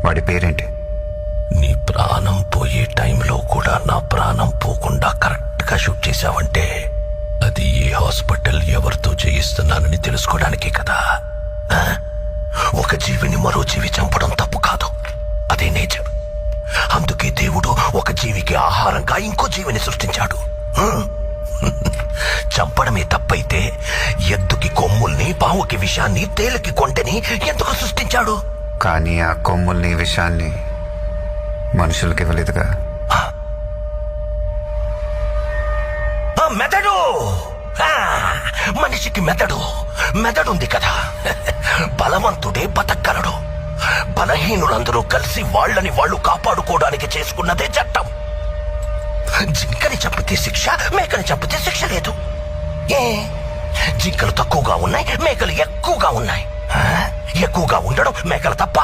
వాడి పేరేంటి? నీ ప్రాణం పోయే టైంలో కూడా నా ప్రాణం పోకుండా కరెక్ట్ గా షూట్ చేశావంటే అది ఏ హాస్పిటల్ ఎవరితో చేయిస్తున్నానని తెలుసుకోవడానికే కదా. ఆ? ఒక జీవిని మరో జీవి చంపడం తప్పు కాదు, అదే నేచర్. అందుకే దేవుడు ఒక జీవికి ఆహారంగా ఇంకో జీవిని సృష్టించాడు. చంపడమే తప్పైతే ఎద్దుకి కొమ్ముల్ని, పావుకి విషాన్ని, తేలికి కొంటని ఎందుకు సృష్టించాడు? కానీ ఆ కొమ్ముల్ని, విషాన్ని మనుషులకి ఇవ్వలేదుగా. మెదడు, మనిషికి మెదడుంది కదా. బలవంతుడే బతకగలడు. బలహీనులందరూ కలిసి వాళ్ళని వాళ్ళు కాపాడుకోవడానికి చేసుకున్నదే చట్టం. జింకని చంపితే శిక్ష, మేకని చంపితే శిక్ష లేదు. ఏ జింకలు తక్కువగా ఉన్నాయి, మేకలు ఎక్కువగా ఉన్నాయి. ఎక్కువగా ఉండడం మేకల తప్ప.